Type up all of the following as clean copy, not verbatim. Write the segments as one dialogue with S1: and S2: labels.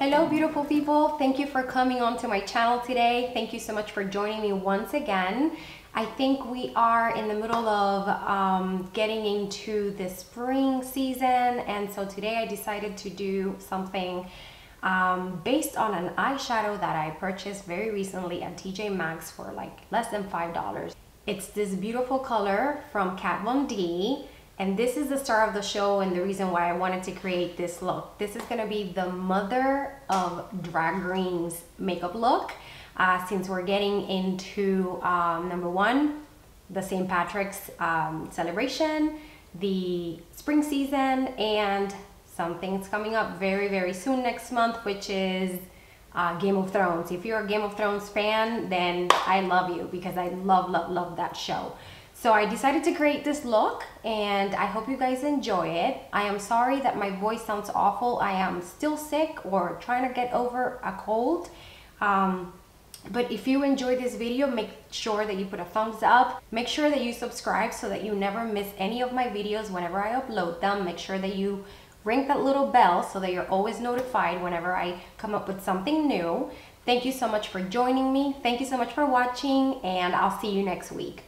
S1: Hello beautiful people, thank you for coming onto my channel today. Thank you so much for joining me once again. I think we are in the middle of getting into the spring season, and so today I decided to do something based on an eyeshadow that I purchased very recently at TjMaxx for like less than $5. It's this beautiful color from Kat Von D. And this is the star of the show and the reason why I wanted to create this look. This is gonna be the mother of Dragreens makeup look. Since we're getting into number one, the St. Patrick's celebration, the spring season, and something's coming up very, very soon next month, which is Game of Thrones. If you're a Game of Thrones fan, then I love you because I love, love, love that show. So I decided to create this look and I hope you guys enjoy it. I am sorry that my voice sounds awful. I am still sick or trying to get over a cold. But if you enjoy this video, make sure that you put a thumbs up. Make sure that you subscribe so that you never miss any of my videos whenever I upload them. Make sure that you ring that little bell so that you're always notified whenever I come up with something new. Thank you so much for joining me. Thank you so much for watching, and I'll see you next week.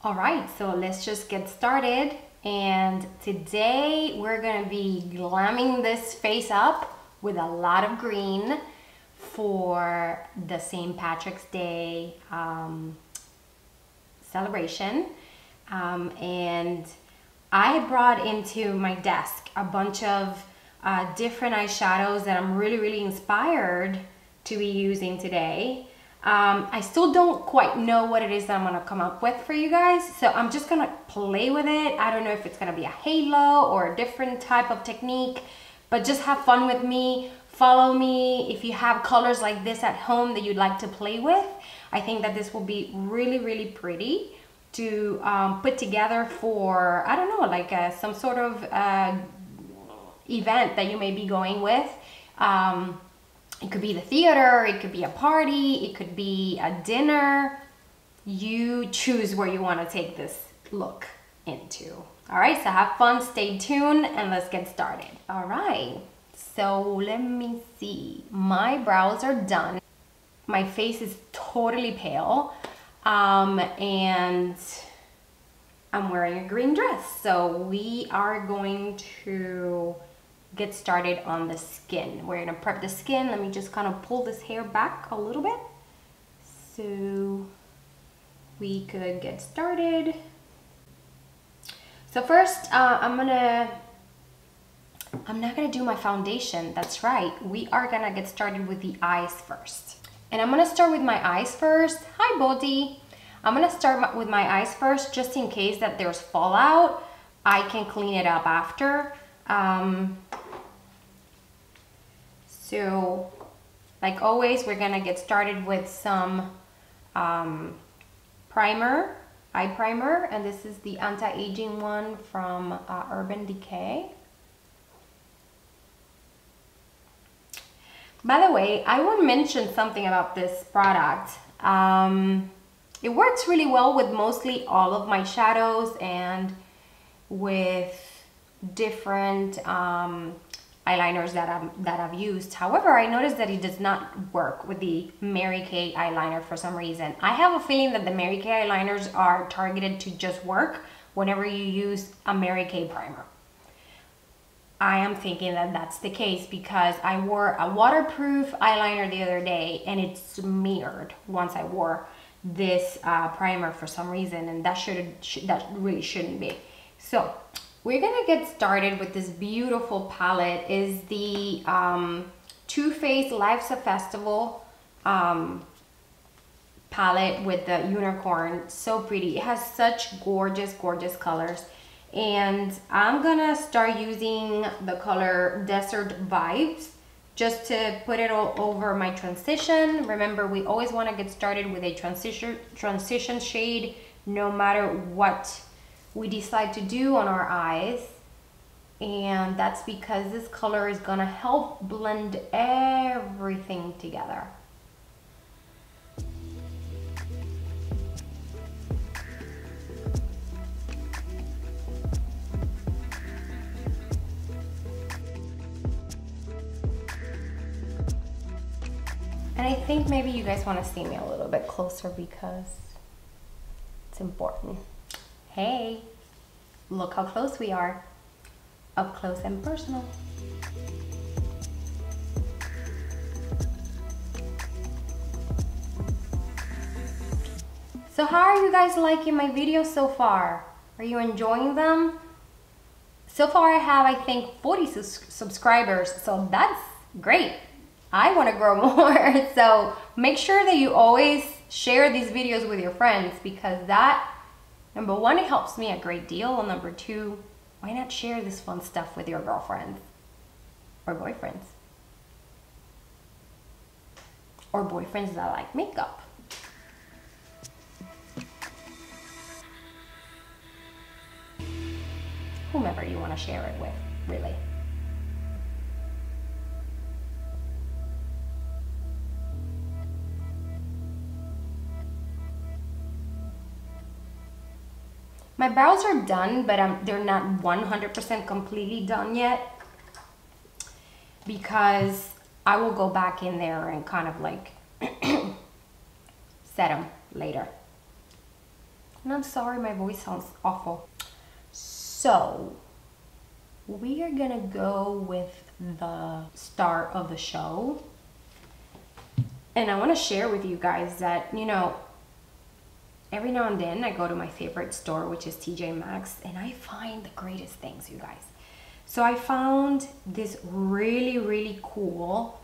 S1: All right, so let's just get started. And today we're gonna be glamming this face up with a lot of green for the St. Patrick's Day celebration. And I brought into my desk a bunch of different eyeshadows that I'm really, really inspired to be using today. I still don't quite know what it is that I'm gonna come up with for you guys, so I'm just gonna play with it. I don't know if it's gonna be a halo or a different type of technique, but just have fun with me. Follow me if you have colors like this at home that you'd like to play with. I think that this will be really, really pretty to put together for, I don't know, like some sort of event that you may be going with. It could be the theater, it could be a party, it could be a dinner. You choose where you want to take this look into. All right, so have fun, stay tuned, and let's get started. All right, so let me see. My brows are done. My face is totally pale, and I'm wearing a green dress. So we are going to get started on the skin. We're gonna prep the skin. Let me just kind of pull this hair back a little bit so we could get started. So first, I'm not gonna do my foundation. That's right. We are gonna get started with the eyes first. And I'm gonna start with my eyes first. Hi, Bodhi. I'm gonna start with my eyes first just in case that there's fallout. I can clean it up after. So like always, we're gonna get started with some primer, eye primer, and this is the anti-aging one from Urban Decay. By the way, I want to mention something about this product. It works really well with mostly all of my shadows and with different eyeliners that I've used. However, I noticed that it does not work with the Mary Kay eyeliner for some reason. I have a feeling that the Mary Kay eyeliners are targeted to just work whenever you use a Mary Kay primer. I am thinking that that's the case because I wore a waterproof eyeliner the other day and it smeared once I wore this primer for some reason, and that really shouldn't be. So we're gonna get started with this beautiful palette. Is the Too Faced Life's a Festival palette with the unicorn. So pretty. It has such gorgeous, gorgeous colors. And I'm gonna start using the color Desert Vibes just to put it all over my transition. Remember, we always wanna get started with a transition shade no matter what we decide to do on our eyes, and that's because this color is gonna help blend everything together. And I think maybe you guys want to see me a little bit closer because it's important. Hey, look how close we are. Up close and personal. So how are you guys liking my videos so far? Are you enjoying them? So far I have, I think, 40 subscribers, so that's great. I want to grow more, so make sure that you always share these videos with your friends because that, number one, it helps me a great deal, and number two, why not share this fun stuff with your girlfriends or boyfriends? Or boyfriends that like makeup. Whomever you want to share it with, really. My brows are done, but they're not 100% completely done yet because I will go back in there and kind of like set them later. And I'm sorry, my voice sounds awful. So we are gonna go with the star of the show. And I wanna share with you guys that, you know, every now and then I go to my favorite store, which is TjMaxx, and I find the greatest things, you guys. So I found this really, really cool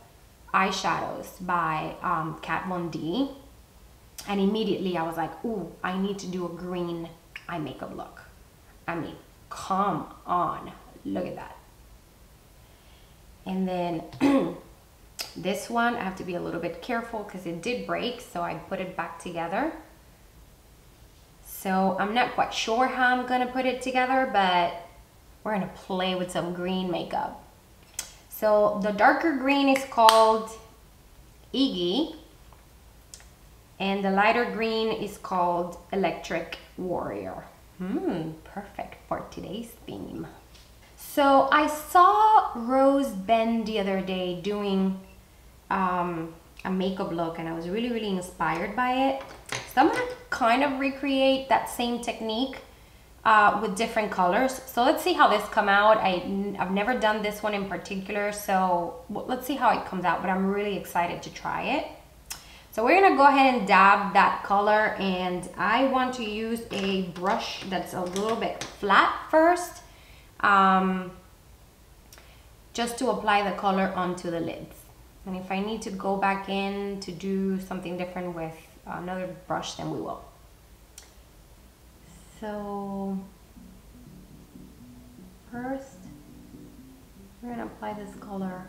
S1: eyeshadows by Kat Von D. And immediately I was like, ooh, I need to do a green eye makeup look. I mean, come on, look at that. And then this one, I have to be a little bit careful because it did break, so I put it back together. So I'm not quite sure how I'm gonna put it together, but we're gonna play with some green makeup. So the darker green is called Iggy, and the lighter green is called Electric Warrior. Perfect for today's theme. So I saw Rose Ben the other day doing a makeup look, and I was really, really inspired by it. So I'm gonna kind of recreate that same technique with different colors. So let's see how this come out. I've never done this one in particular, so let's see how it comes out, but I'm really excited to try it. So we're gonna go ahead and dab that color, and I want to use a brush that's a little bit flat first, just to apply the color onto the lids. And if I need to go back in to do something different with another brush, then we will. So first, we're gonna apply this color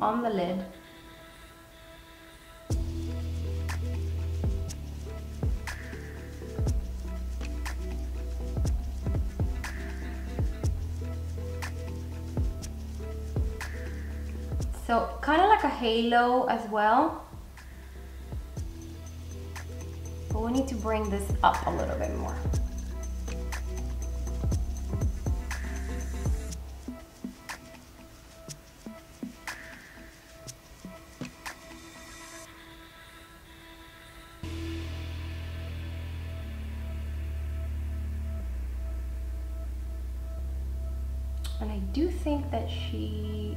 S1: on the lid. So kind of like a halo as well. But we need to bring this up a little bit more. And I do think that she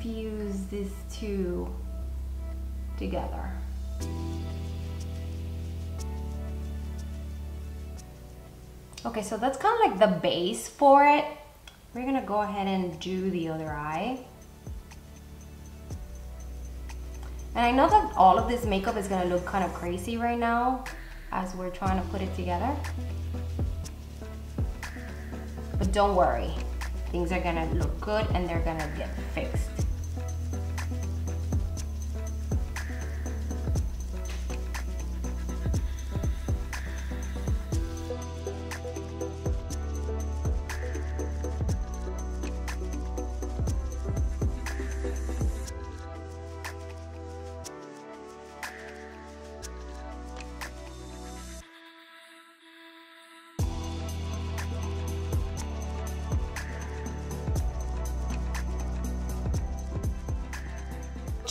S1: fused these two together. Okay, so that's kind of like the base for it. We're gonna go ahead and do the other eye. And I know that all of this makeup is gonna look kind of crazy right now as we're trying to put it together. But don't worry, things are gonna look good and they're gonna get fixed.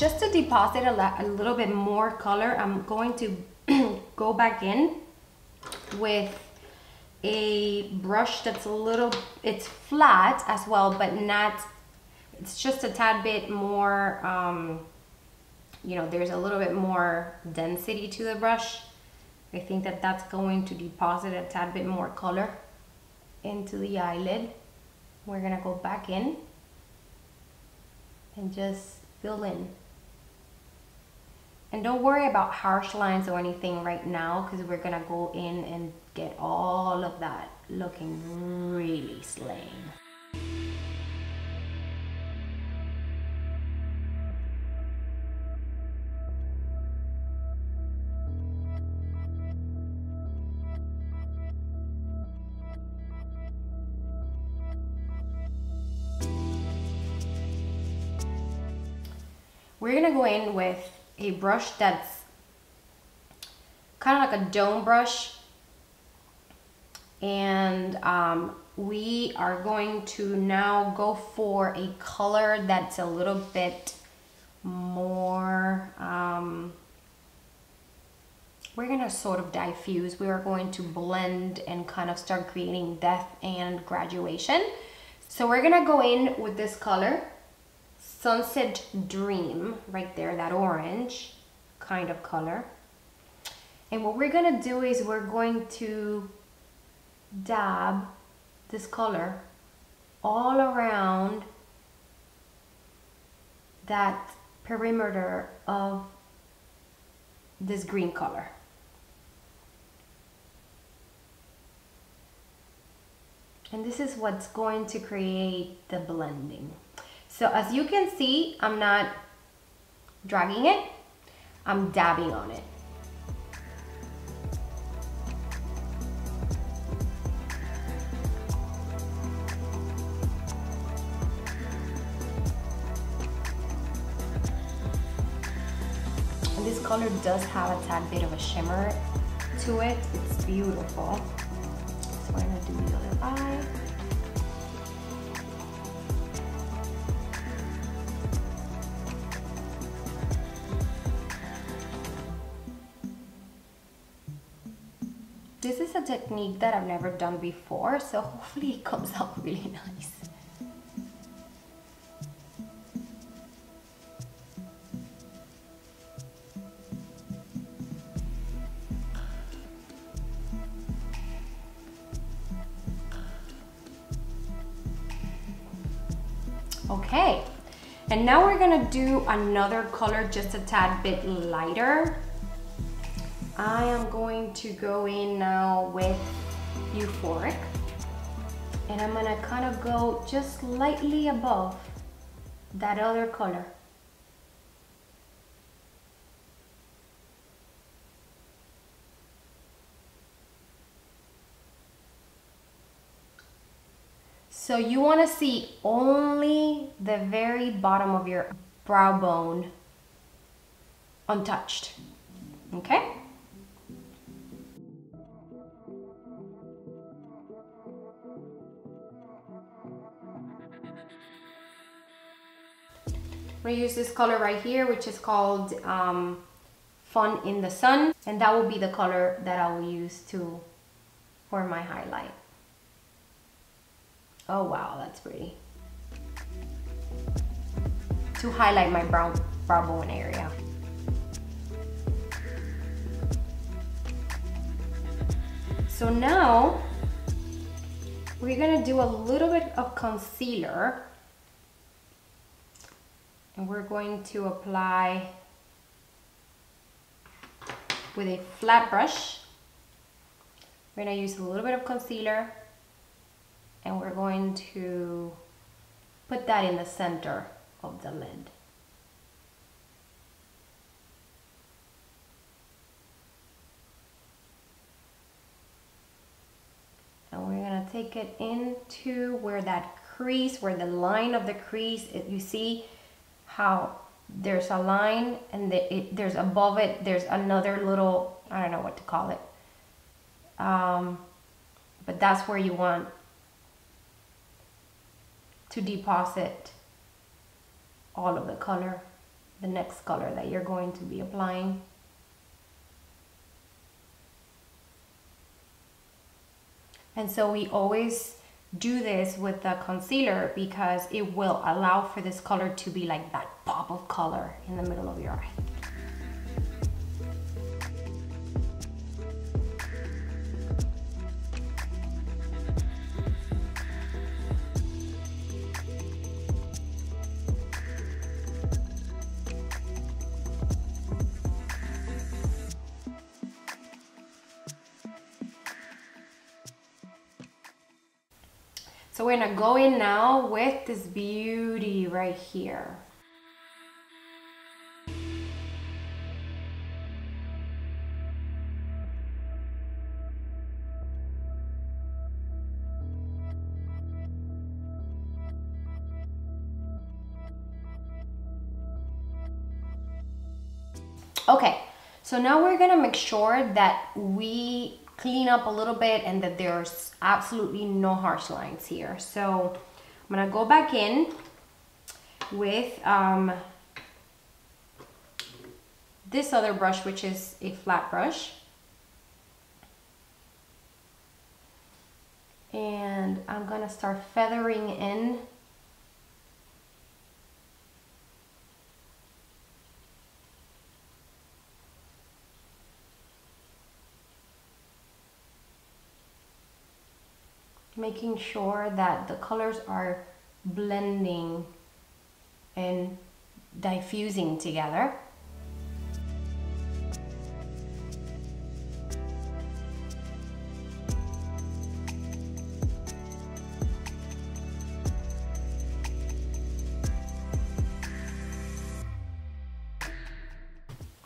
S1: just to deposit a little bit more color, I'm going to go back in with a brush that's it's flat as well, but not, it's just a tad bit more, you know, there's a little bit more density to the brush. I think that that's going to deposit a tad bit more color into the eyelid. We're gonna go back in and just fill in. And don't worry about harsh lines or anything right now, because we're gonna go in and get all of that looking really slaying. We're gonna go in with a brush that's kind of like a dome brush, and we are going to now go for a color that's a little bit more, we're gonna sort of diffuse. We are going to blend and kind of start creating depth and graduation. So we're gonna go in with this color, Sunset Dream, right there, that orange kind of color. And what we're gonna do is we're going to dab this color all around that perimeter of this green color. And this is what's going to create the blending. So as you can see, I'm not dragging it, I'm dabbing on it. And this color does have a tad bit of a shimmer to it. It's beautiful. So I'm gonna do the other eye. This is a technique that I've never done before, so hopefully it comes out really nice. Okay, and now we're gonna do another color just a tad bit lighter. I am going to go in now with Euphoric, and I'm gonna kind of go just slightly above that other color. So you want to see only the very bottom of your brow bone untouched, okay? I'm going to use this color right here, which is called Fun in the Sun, and that will be the color that I will use for my highlight. Oh wow, that's pretty. To highlight my brow bone area. So now we're gonna do a little bit of concealer, and we're going to apply with a flat brush. We're gonna use a little bit of concealer, and we're going to put that in the center of the lid. And we're gonna take it into where that crease, where the line of the crease, you see how there's a line, and there's above it, there's another little, I don't know what to call it. But that's where you want to deposit all of the color the next color that you're going to be applying. And so we always do this with the concealer because it will allow for this color to be like that pop of color in the middle of your eye. So we're gonna go in now with this beauty right here. Okay, so now we're gonna make sure that we clean up a little bit and that there's absolutely no harsh lines here. So I'm gonna go back in with this other brush, which is a flat brush. And I'm gonna start feathering in making sure that the colors are blending and diffusing together.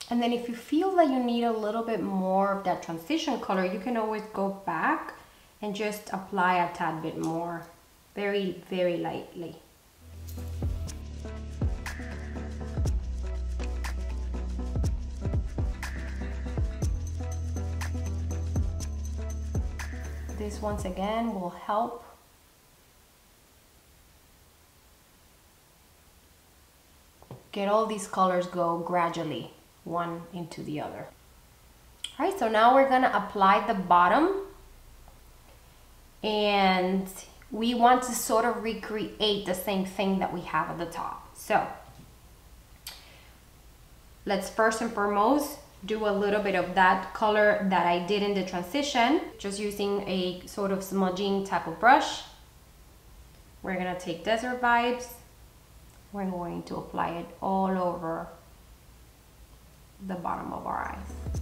S1: And then if you feel that you need a little bit more of that transition color, you can always go back and just apply a tad bit more, very, very lightly. This once again will help get all these colors go gradually one into the other. All right, so now we're gonna apply the bottom, and we want to sort of recreate the same thing that we have at the top. So let's first and foremost do a little bit of that color that I did in the transition, just using a sort of smudging type of brush. We're gonna take Desert Vibes. We're going to apply it all over the bottom of our eyes.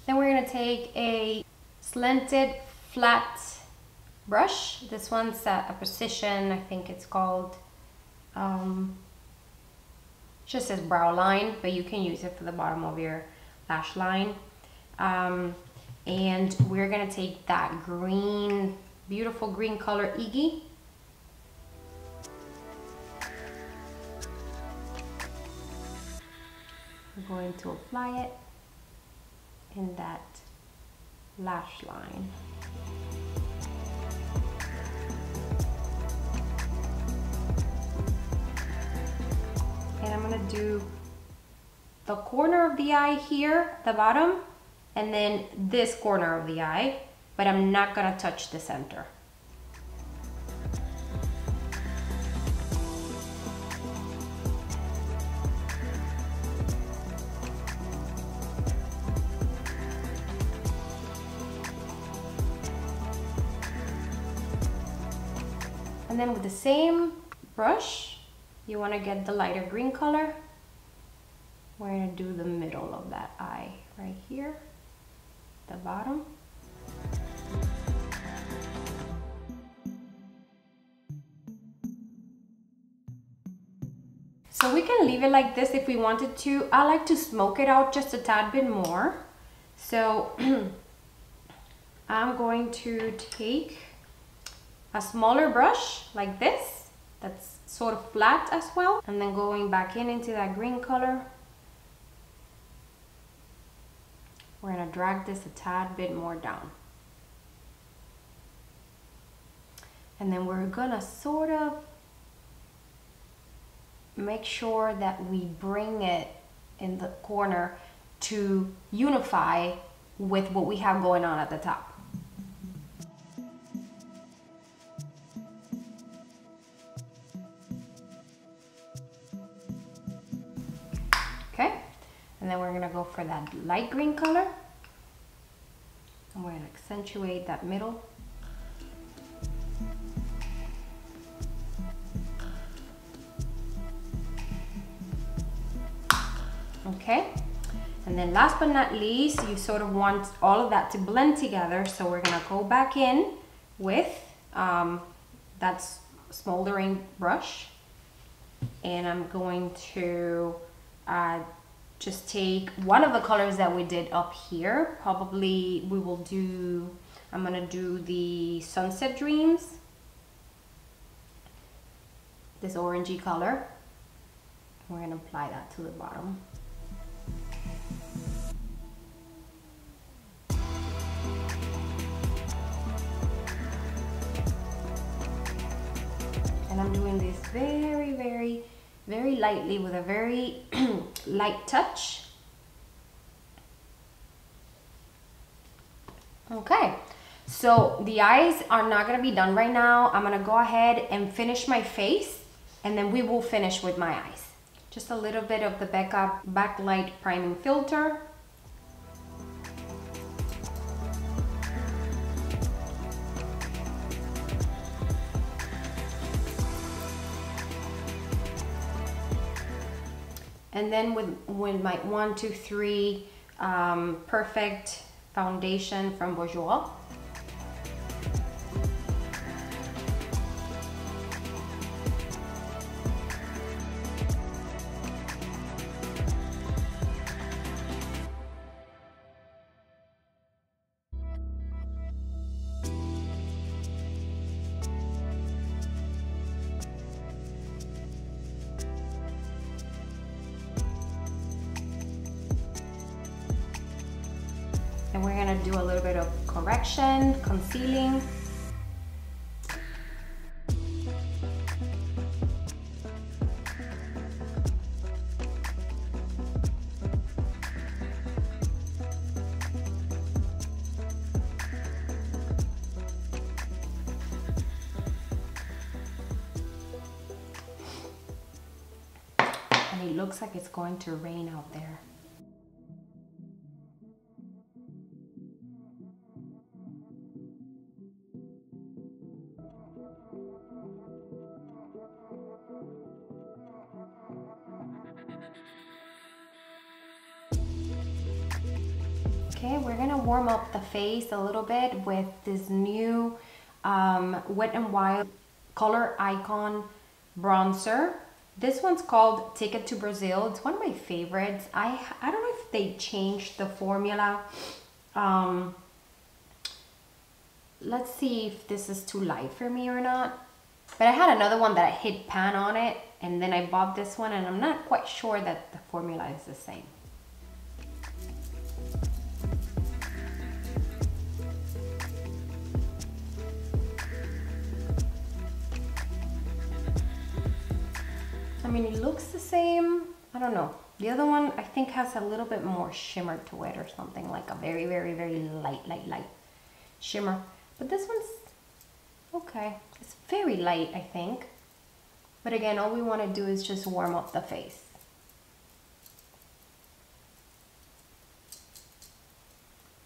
S1: Then we're gonna take a slanted flat brush. This one's at a Precision, I think it's called. Just says brow line, but you can use it for the bottom of your lash line. And we're gonna take that green, beautiful green color, Iggy. We're going to apply it in that lash line. And I'm gonna do the corner of the eye here, the bottom, and then this corner of the eye, but I'm not gonna touch the center. And then with the same brush, you want to get the lighter green color. We're going to do the middle of that eye right here, the bottom. So we can leave it like this if we wanted to. I like to smoke it out just a tad bit more. So I'm going to take a smaller brush like this, that's sort of flat as well, and then going back into that green color, We're gonna drag this a tad bit more down. And then we're gonna sort of make sure that we bring it in the corner to unify with what we have going on at the top. Okay, and then we're gonna go for that light green color. And we're gonna accentuate that middle. Okay, and then last but not least, you sort of want all of that to blend together. So we're gonna go back in with that smoldering brush. And I'm going to just take one of the colors that we did up here. Probably we will do, I'm gonna do the Sunset Dreams, this orangey color. We're gonna apply that to the bottom. And I'm doing this very, very, very lightly with a very light touch. Okay, so the eyes are not gonna be done right now. I'm gonna go ahead and finish my face, and then we will finish with my eyes. Just a little bit of the backlight priming filter. And then with my 123 Perfect foundation from Bourjois. And we're gonna do a little bit of correction, concealing. And it looks like it's going to rain out there. Okay, we're gonna warm up the face a little bit with this new Wet n Wild Color Icon bronzer. This one's called Ticket to Brazil. It's one of my favorites. I don't know if they changed the formula. Let's see if this is too light for me or not. But I had another one that I hit pan on it, and then I bought this one, and I'm not quite sure that the formula is the same. I mean, it looks the same. I don't know. The other one I think has a little bit more shimmer to it or something, like a very, very, very light shimmer. But this one's okay. It's very light, I think. But again, all we want to do is just warm up the face.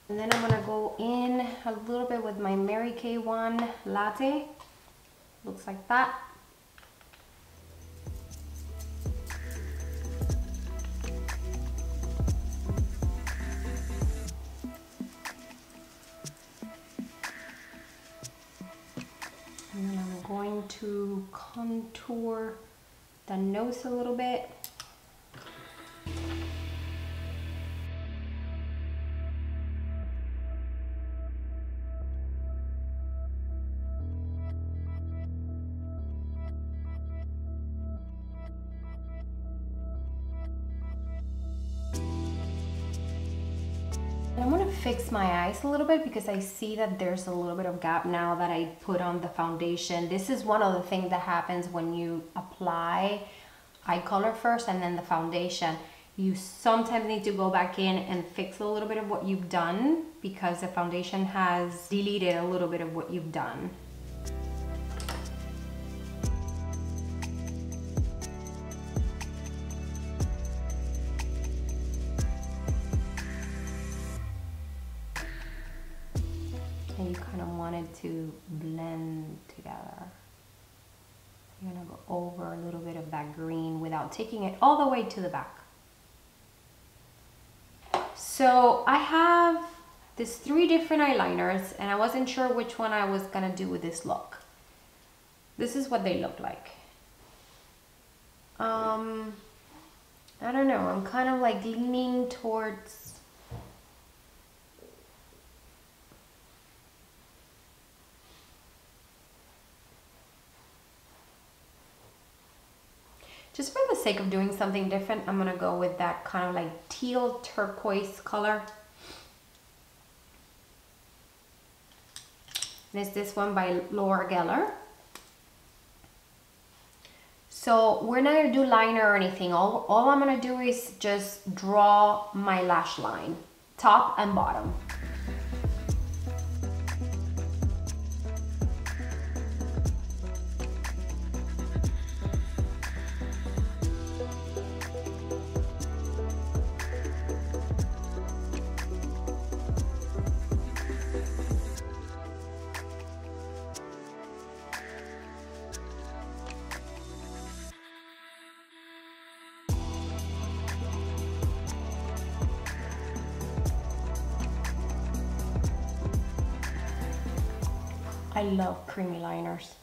S1: And then I'm gonna go in a little bit with my Mary Kay one latte. Looks like that. And then I'm going to contour the nose a little bit. And I'm fix my eyes a little bit because I see that there's a little bit of gap now that I put on the foundation. This is one of the things that happens when you apply eye color first and then the foundation. You sometimes need to go back in and fix a little bit of what you've done because the foundation has deleted a little bit of what you've done. And you kind of want it to blend together. You're gonna go over a little bit of that green without taking it all the way to the back. So I have these 3 different eyeliners and I wasn't sure which one I was gonna do with this look. This is what they look like. I don't know, I'm kind of like leaning towards just for the sake of doing something different, I'm gonna go with that kind of like teal turquoise color. And it's this one by Laura Geller. So we're not gonna do liner or anything. All I'm gonna do is just draw my lash line, top and bottom. I love creamy liners.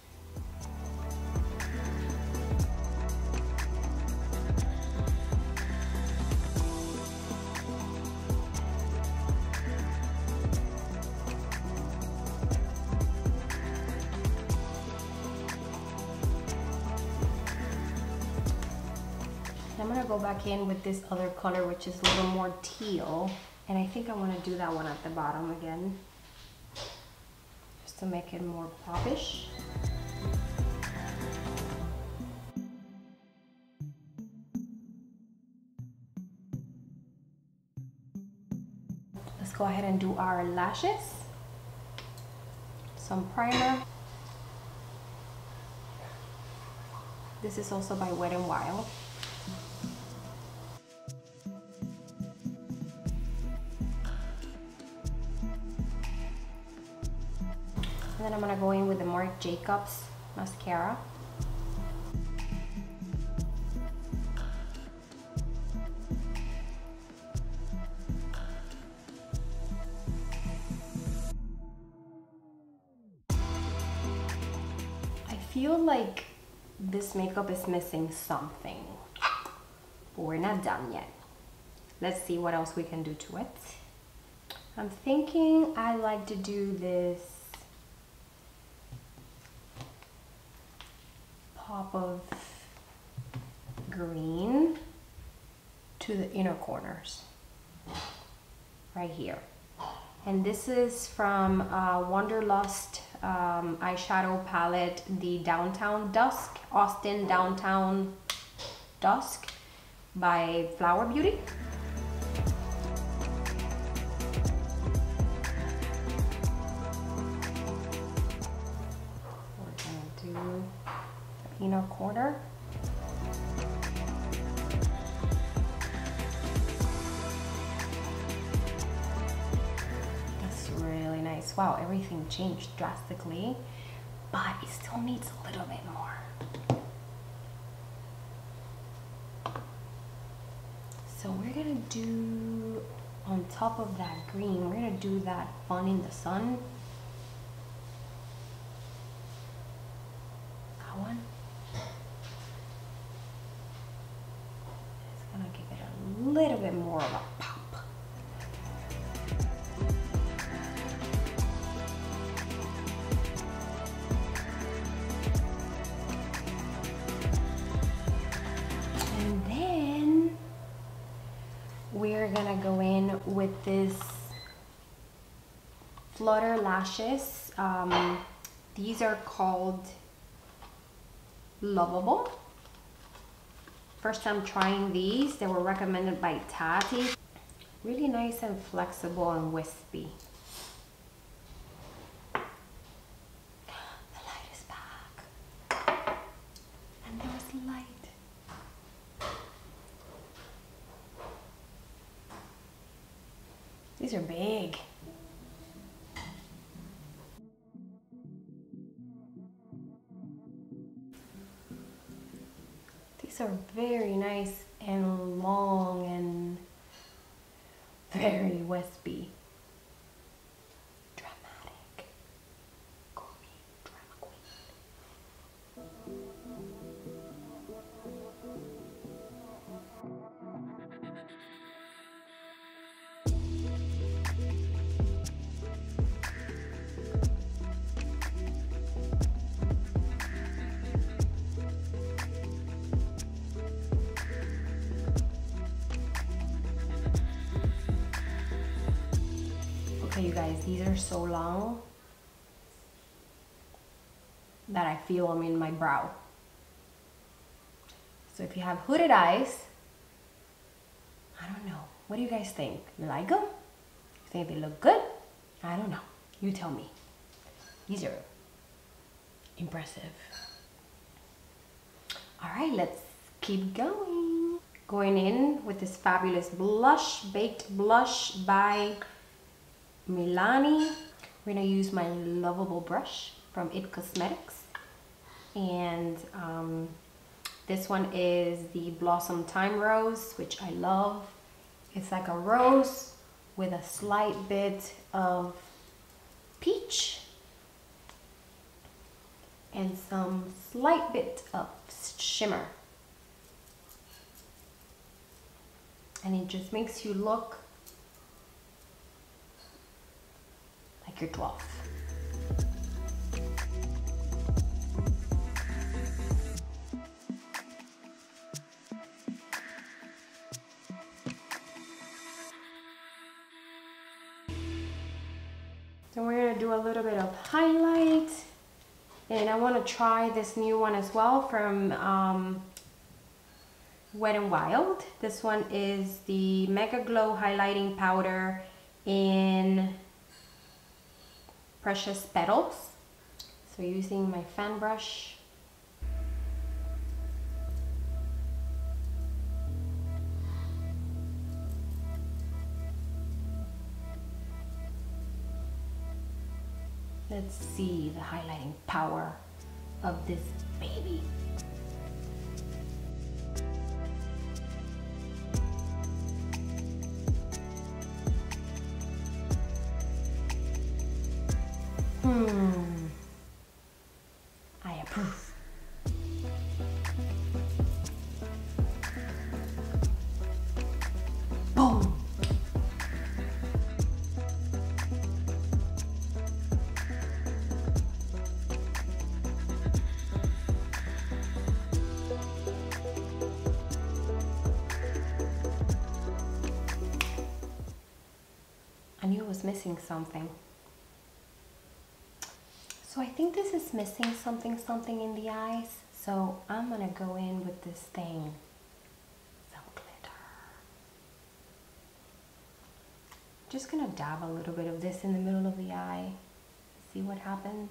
S1: I'm gonna go back in with this other color, which is a little more teal. And I think I wanna do that one at the bottom again, to make it more popish. Let's go ahead and do our lashes. Some primer. This is also by Wet n Wild. And then I'm gonna go in with the Marc Jacobs mascara. I feel like this makeup is missing something, but we're not done yet. Let's see what else we can do to it. I'm thinking I like to do this pop of green to the inner corners right here. And this is from Wanderlust eyeshadow palette, the Downtown Dusk, Austin Downtown Dusk by Flower Beauty. We're gonna do the inner corner. Wow, everything changed drastically, but it still needs a little bit more. So we're gonna do, on top of that green, we're gonna do that Fun in the Sun. That one. It's gonna give it a little bit more of a pop. We're gonna go in with this Flutter lashes. These are called Lovable. First time trying these. They were recommended by Tati. Really nice and flexible and wispy. The light is back. And there's light. These are big. These are very nice and long and very wispy. Dramatic. Call me drama queen. Okay, you guys, these are so long that I feel them in my brow. So if you have hooded eyes, I don't know. What do you guys think? You like them? You think they look good? I don't know. You tell me. These are impressive. All right, let's keep going. Going in with this fabulous blush, Baked Blush by Milani. We're gonna use my Lovable brush from It Cosmetics, and this one is the Blossom Time Rose, which I love. It's like a rose with a slight bit of peach and some slight bit of shimmer, and it just makes you look like you're 12. Then we're gonna do a little bit of highlight, and I want to try this new one as well from Wet n Wild. This one is the Mega Glow Highlighting Powder in Precious Petals. So using my fan brush, let's see the highlighting power of this baby. I approve. Boom. I knew it was missing something. So I think this is missing something in the eyes. So I'm gonna go in with this thing. Some glitter. Just gonna dab a little bit of this in the middle of the eye. See what happens.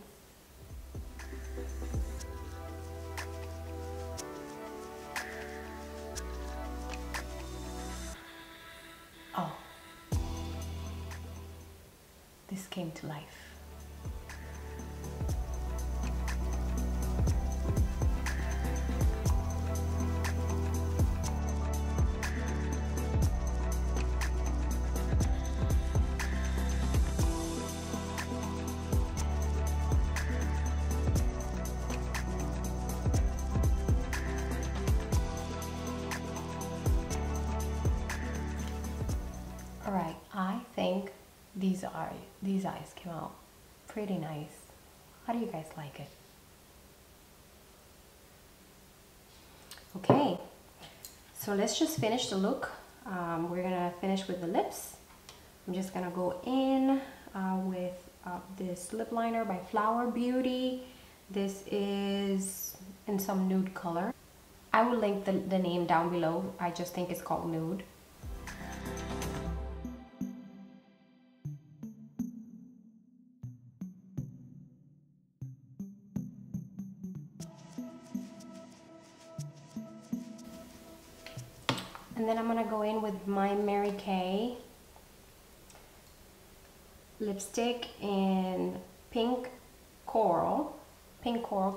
S1: Oh. This came to life. Alright, I think these eyes came out pretty nice. How do you guys like it? Okay, so let's just finish the look. We're gonna finish with the lips. I'm just gonna go in with this lip liner by Flower Beauty. This is in some nude color. I will link the name down below. I just think it's called Nude. And then I'm gonna go in with my Mary Kay lipstick in pink coral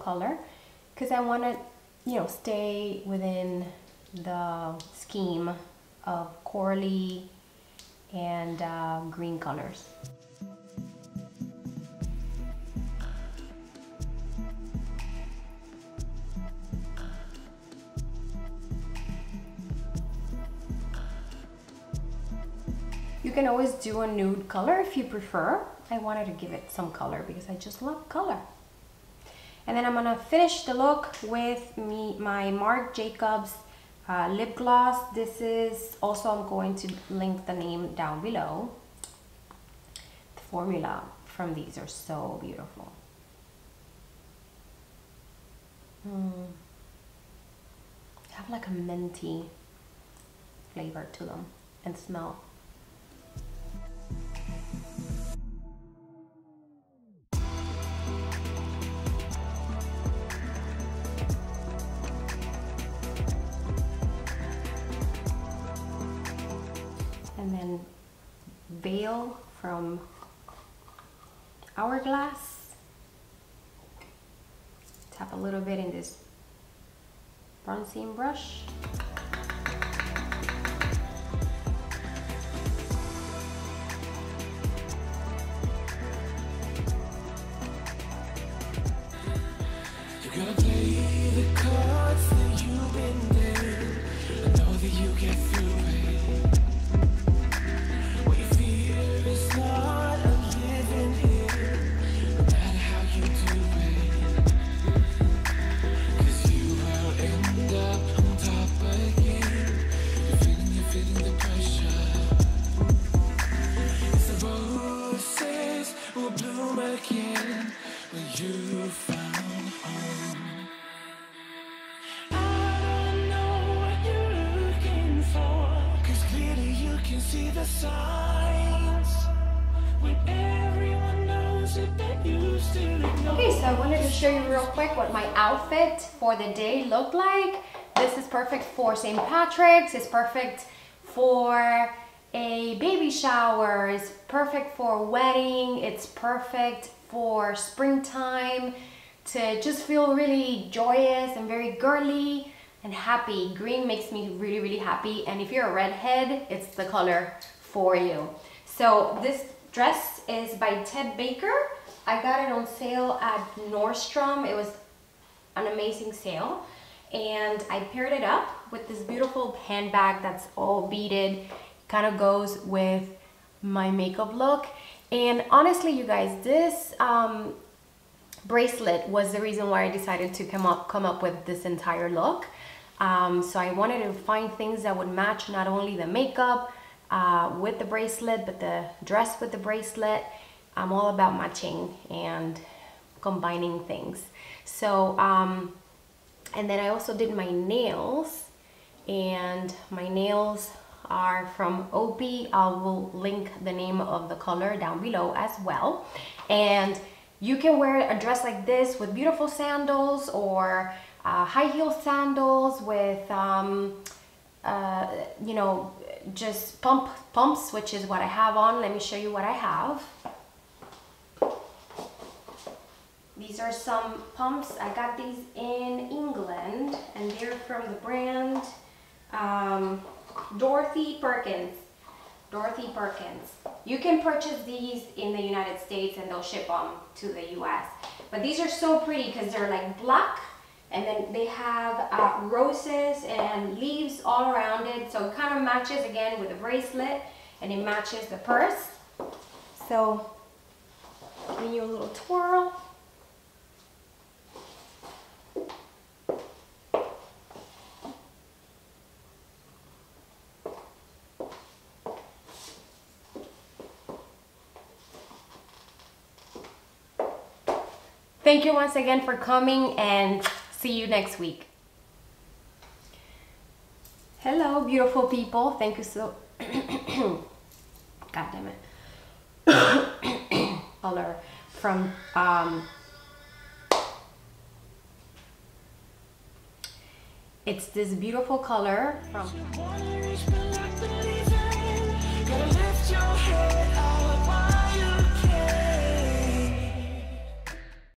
S1: color, because I want to, you know, stay within the scheme of corally and green colors. You can always do a nude color if you prefer. I wanted to give it some color because I just love color. And then I'm gonna finish the look with my Marc Jacobs lip gloss. This is also, I'm going to link the name down below. The formula from these are so beautiful. Have like a minty flavor to them and smell. And then Veil from Hourglass. Tap a little bit in this bronzing brush.
S2: You're gonna play the cards that you've been dealt. I know that you get through it. What you fear is not a living here, no matter how you do it. 'Cause you will end up on top again. You're feeling the pressure. It's the roses will bloom again when you found home. I don't know what you're looking for, 'cause clearly you can see the signs. When everyone knows it, but you still ignore.
S1: Okay, so I wanted to show you real quick what my outfit for the day looked like. This is perfect for St. Patrick's. It's perfect for a baby shower. It's perfect for a wedding. It's perfect for springtime, to just feel really joyous and very girly and happy. Green makes me really, really happy. And if you're a redhead, it's the color for you. So this dress is by Ted Baker. I got it on sale at Nordstrom. It was an amazing sale. And I paired it up with this beautiful handbag that's all beaded. Kind of goes with my makeup look. And honestly, you guys, this bracelet was the reason why I decided to come up with this entire look. So I wanted to find things that would match not only the makeup with the bracelet, but the dress with the bracelet. I'm all about matching and combining things. So, and then I also did my nails, and my nails are from Opie. I will link the name of the color down below as well. And you can wear a dress like this with beautiful sandals, or high heel sandals with, you know, just pumps, which is what I have on. Let me show you what I have. These are some pumps. I got these in England, and they're from the brand Perkins. Dorothy Perkins. You can purchase these in the United States and they'll ship them to the US. But these are so pretty because they're like black, and then they have roses and leaves all around it. So it kind of matches again with the bracelet, and it matches the purse. So giving you a little twirl. Thank you once again for coming, and see you next week. Hello, beautiful people. Thank you so... God damn it. Color from... it's this beautiful color from...